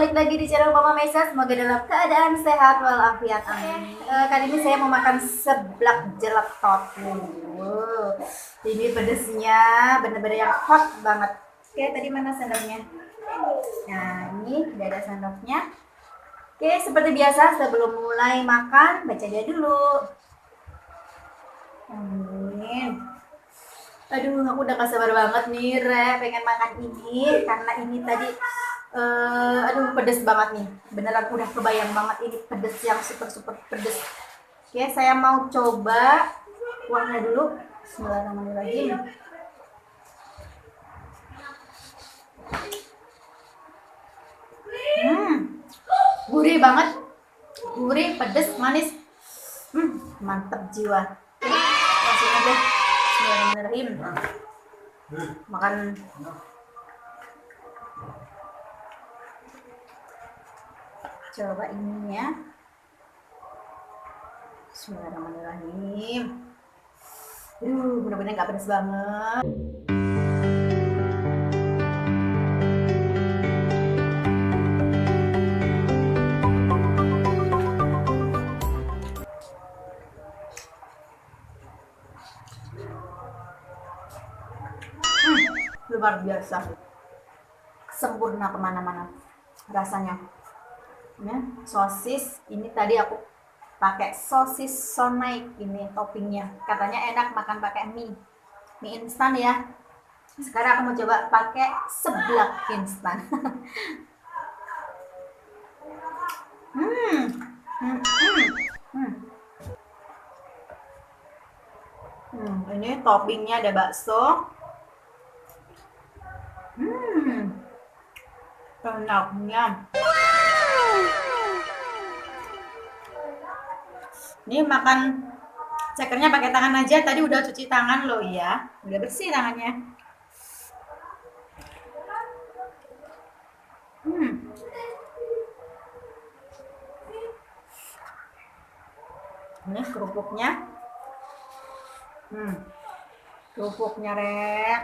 balik lagi di channel Mama Mesa. Semoga dalam keadaan sehat walafiat, amin. Kali ini saya mau makan seblak jeletot. Ini pedesnya bener-bener yang hot banget. Oke, tadi mana sendoknya? Nah, ini udah ada sendoknya. Oke, seperti biasa sebelum mulai makan baca dia dulu. Amin. Aduh, aku udah gak sabar banget nih, pengen makan ini karena ini tadi aduh pedes banget nih, beneran udah kebayang banget ini pedes yang super pedes. Oke, saya mau coba kuahnya dulu. Bismillahirrahmanirrahim. Gurih banget, gurih, pedes, manis, mantep jiwa. Langsung aja, bismillahirrahmanirrahim. Makan. Coba ininya. Bismillahirrahmanirrahim. Bener-bener gak pedas banget. Luar biasa, sempurna kemana-mana rasanya. Ya, sosis ini tadi aku pakai sosis sonai, ini toppingnya katanya enak makan pakai mie instan ya. Sekarang aku mau coba pakai seblak instan. Ini toppingnya ada bakso. Enaknya. Ini makan cekernya pakai tangan aja. Tadi udah cuci tangan loh ya. Udah bersih tangannya. Ini kerupuknya. Kerupuknya rek.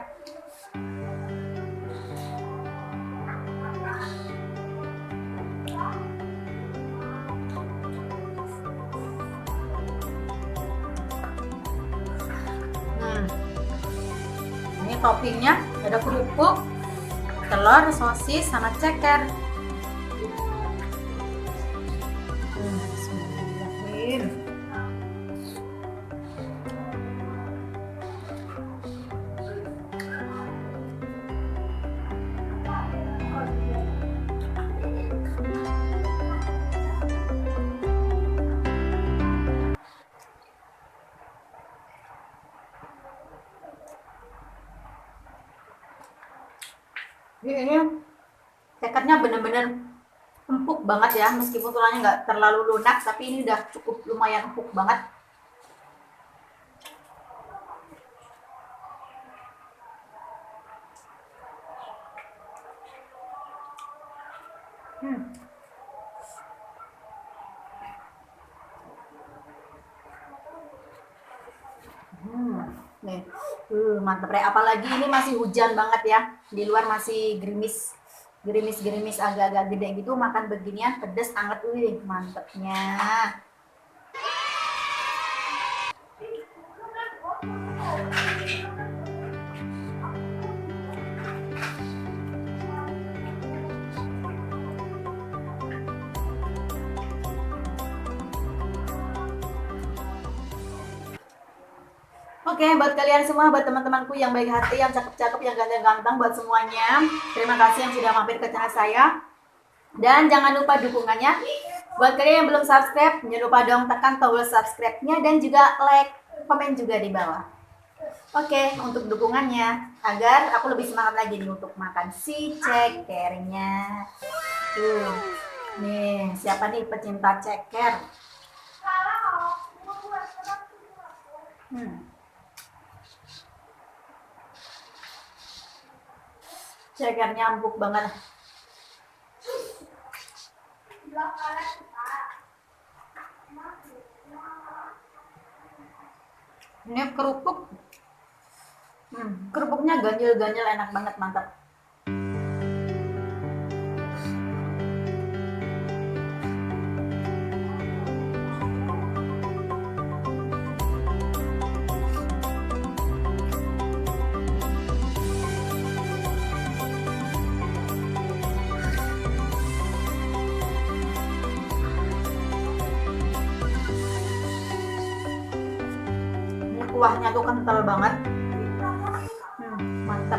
Ini toppingnya ada kerupuk, telur, sosis, sama ceker. Bismillahirrahmanirrahim. Ini cekernya bener-bener empuk banget ya, meskipun tulangnya nggak terlalu lunak, tapi ini udah cukup lumayan empuk banget. Nih, mantep rek. Apalagi ini masih hujan banget ya, di luar masih gerimis agak-agak gede gitu. Makan beginian pedes anget, mantepnya. Oke, buat kalian semua, buat teman-temanku yang baik hati, yang cakep-cakep, yang ganteng-ganteng, buat semuanya, terima kasih yang sudah mampir ke channel saya. Dan jangan lupa dukungannya. Buat kalian yang belum subscribe, jangan lupa dong tekan tombol subscribe-nya dan juga like, komen juga di bawah. Oke, untuk dukungannya, agar aku lebih semangat lagi nih untuk makan si cekernya. Nih, siapa nih pecinta ceker? Cekernya empuk banget. Ini kerupuk. Kerupuknya ganjil-ganjil, enak banget, mantap. kuahnya tuh kental banget. Mantap.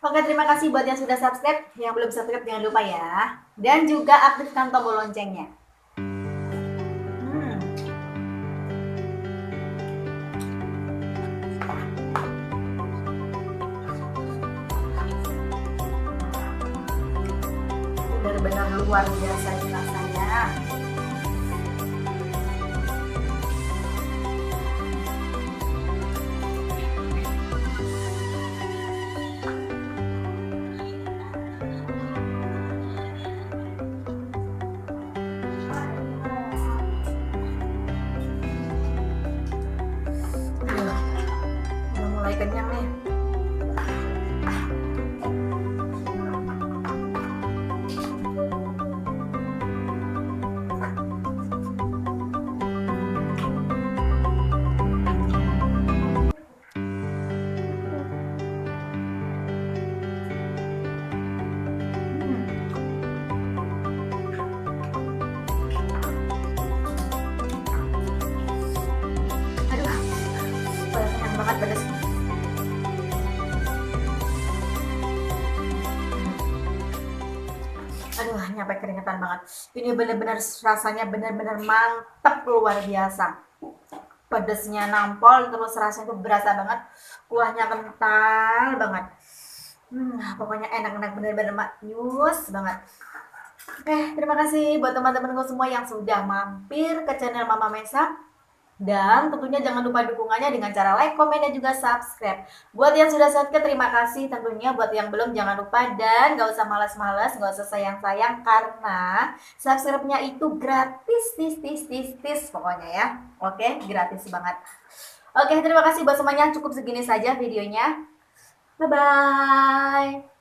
Oke, terima kasih buat yang sudah subscribe. Yang belum subscribe jangan lupa ya. Dan juga aktifkan tombol loncengnya. Benar-benar luar biasa rasanya. Udah mulai kenyang nih. Banget pedas. Aduh, nyampe keringetan banget. Ini bener-bener rasanya bener-bener mantep, luar biasa. Pedesnya nampol, terus rasanya tuh berasa banget. Kuahnya kental banget. Pokoknya enak-enak, bener-bener maknyus banget. Oke, terima kasih buat teman-temanku semua yang sudah mampir ke channel Mama Mesa. Dan tentunya jangan lupa dukungannya dengan cara like, komen, dan juga subscribe. Buat yang sudah subscribe, terima kasih tentunya. Buat yang belum, jangan lupa. Dan gak usah malas-malas, gak usah sayang-sayang, karena subscribe-nya itu gratis, tis, pokoknya ya. Oke, gratis banget. Oke, terima kasih buat semuanya. Cukup segini saja videonya. Bye-bye.